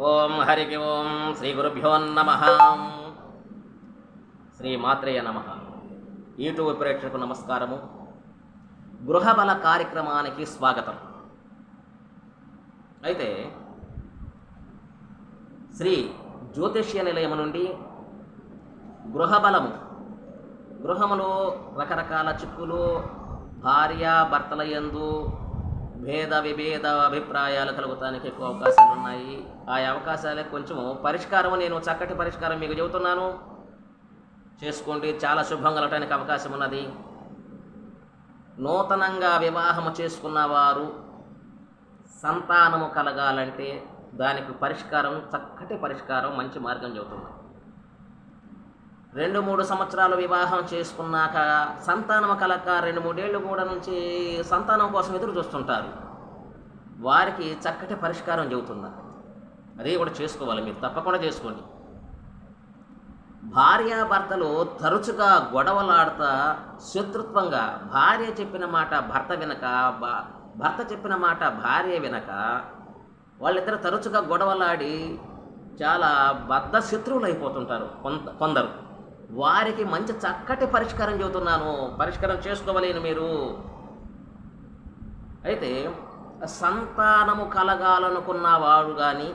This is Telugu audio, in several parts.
ఓం హరికి ఓం శ్రీ గురుభ్యో నమ. శ్రీ మాత్రేయ నమ. యూట్యూబ్ ప్రేక్షకులకు నమస్కారము. గృహబల కార్యక్రమానికి స్వాగతం. అయితే శ్రీ జ్యోతిష్య నిలయము నుండి గృహములో రకరకాల చిక్కులు, భార్యాభర్తల యందు భేద విభేద అభిప్రాయాలు కలుగుతానికి ఎక్కువ అవకాశాలు ఉన్నాయి. ఆ అవకాశాలే కొంచెము పరిష్కారం, నేను చక్కటి పరిష్కారం మీకు చెబుతున్నాను, చేసుకోండి. చాలా శుభం కలగటానికి అవకాశం ఉన్నది. నూతనంగా వివాహము చేసుకున్న వారు సంతానము కలగాలంటే దానికి పరిష్కారం, చక్కటి పరిష్కారం, మంచి మార్గం చెబుతున్నాను. 2-3 సంవత్సరాలు వివాహం చేసుకున్నాక సంతానం కలక 2-3 ఏళ్ళు కూడా నుంచి సంతానం కోసం ఎదురు చూస్తుంటారు. వారికి చక్కటి పరిష్కారం చెబుతున్నా, అదే కూడా చేసుకోవాలి. మీరు తప్పకుండా చేసుకోండి. భార్యాభర్తలు తరచుగా గొడవలాడుతా శత్రుత్వంగా, భార్య చెప్పిన మాట భర్త వినక, భర్త చెప్పిన మాట భార్య వినక, వాళ్ళిద్దరు తరచుగా గొడవలాడి చాలా బద్ధ శత్రువులు అయిపోతుంటారు కొందరు. వారికి మంచి చక్కటి పరిష్కారం చెబుతున్నాను, పరిష్కారం చేసుకోవలేను మీరు. అయితే సంతానము కలగాలనుకున్న వాడు కానీ,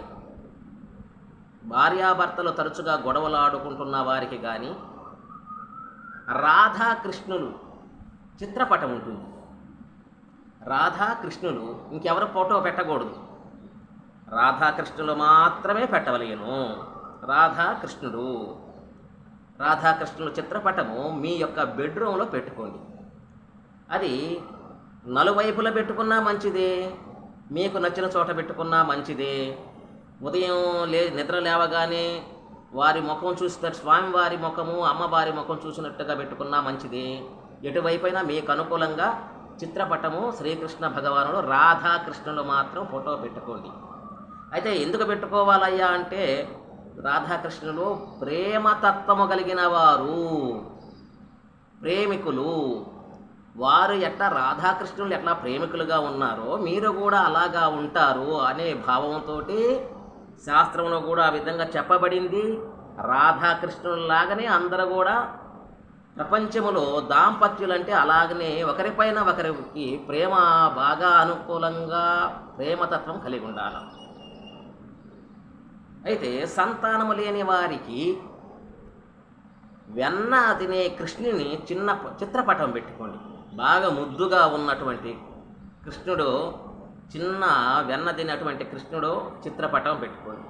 భార్యాభర్తలు తరచుగా గొడవలాడుకుంటున్న వారికి కానీ రాధాకృష్ణులు చిత్రపటం ఉంటుంది. రాధాకృష్ణులు ఇంకెవరు ఫోటో పెట్టకూడదు, రాధాకృష్ణులు మాత్రమే పెట్టవలేను. రాధాకృష్ణుల చిత్రపటము మీ యొక్క బెడ్రూమ్లో పెట్టుకోండి. అది నలువైపులా పెట్టుకున్నా మంచిదే, మీకు నచ్చిన చోట పెట్టుకున్నా మంచిదే. ఉదయం నిద్ర లేవగానే వారి ముఖం చూస్తే స్వామివారి ముఖము, అమ్మవారి ముఖం చూసినట్టుగా పెట్టుకున్నా మంచిదే. ఎటువైపైనా మీకు అనుకూలంగా చిత్రపటము శ్రీకృష్ణ భగవానుడు, రాధాకృష్ణులు మాత్రం ఫోటో పెట్టుకోండి. అయితే ఎందుకు పెట్టుకోవాలయ్యా అంటే, రాధాకృష్ణులు ప్రేమతత్వము కలిగిన వారు, ప్రేమికులు. వారు ఎట్లా రాధాకృష్ణులు ఎట్లా ప్రేమికులుగా ఉన్నారో మీరు కూడా అలాగా ఉంటారు అనే భావంతో శాస్త్రంలో కూడా ఆ విధంగా చెప్పబడింది. రాధాకృష్ణుల్లాగానే అందరూ కూడా ప్రపంచములో దాంపత్యులంటే అలాగనే ఒకరిపైన ఒకరికి ప్రేమ బాగా అనుకూలంగా ప్రేమతత్వం కలిగి ఉండాలి. అయితే సంతానము లేని వారికి వెన్న తినే కృష్ణుని చిన్న చిత్రపటం పెట్టుకోండి. బాగా ముద్దుగా ఉన్నటువంటి కృష్ణుడు, చిన్న వెన్న తినేటువంటి కృష్ణుడు చిత్రపటం పెట్టుకోండి.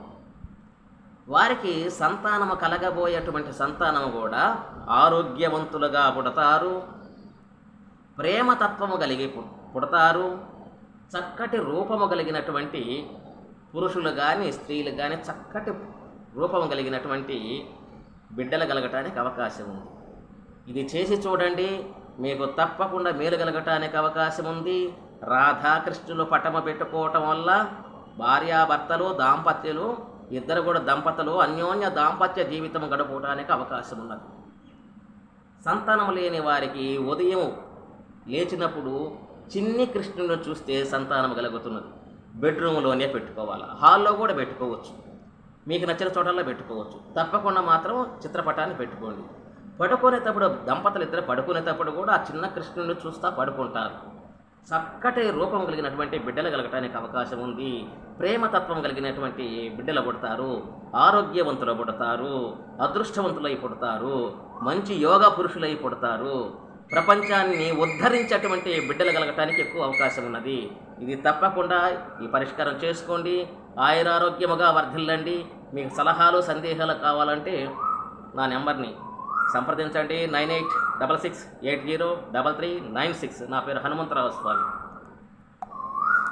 వారికి సంతానము కలగబోయేటువంటి సంతానము కూడా ఆరోగ్యవంతులుగా పుడతారు, ప్రేమతత్వము కలిగి పుడతారు. చక్కటి రూపము కలిగినటువంటి పురుషులు కానీ స్త్రీలు కానీ చక్కటి రూపం కలిగినటువంటి బిడ్డలు కలగటానికి అవకాశం ఉంది. ఇది చేసి చూడండి, మీకు తప్పకుండా మేలు కలగటానికి అవకాశం ఉంది. రాధాకృష్ణులు పటము పెట్టుకోవటం వల్ల భార్యాభర్తలు, దాంపత్యులు ఇద్దరు కూడా దంపతులు అన్యోన్య దాంపత్య జీవితం గడపడానికి అవకాశం ఉన్నది. సంతానం లేని వారికి ఉదయం లేచినప్పుడు చిన్ని కృష్ణుని చూస్తే సంతానం కలుగుతున్నది. బెడ్రూమ్లోనే పెట్టుకోవాలి, హాల్లో కూడా పెట్టుకోవచ్చు, మీకు నచ్చిన చోటల్లో పెట్టుకోవచ్చు. తప్పకుండా మాత్రం చిత్రపటాన్ని పెట్టుకోండి. పడుకునేటప్పుడు దంపతులు ఇద్దరు పడుకునేటప్పుడు కూడా ఆ చిన్న కృష్ణుని చూస్తూ పడుకుంటారు. చక్కటి రూపం కలిగినటువంటి బిడ్డలు కలగటానికి అవకాశం ఉంది. ప్రేమతత్వం కలిగినటువంటి బిడ్డలు పుడతారు, ఆరోగ్యవంతులు పుడతారు, అదృష్టవంతులై పుడతారు, మంచి యోగా పురుషులై పుడతారు. ప్రపంచాన్ని ఉద్ధరించేటువంటి బిడ్డలు కలగటానికి ఎక్కువ అవకాశం ఉన్నది. ఇది తప్పకుండా ఈ పరిష్కారం చేసుకోండి. ఆయురారోగ్యముగా వర్ధిల్లండి. మీకు సలహాలు సందేహాలు కావాలంటే నా నెంబర్ని సంప్రదించండి. 9866803396. నా పేరు హనుమంతరావు స్వామి.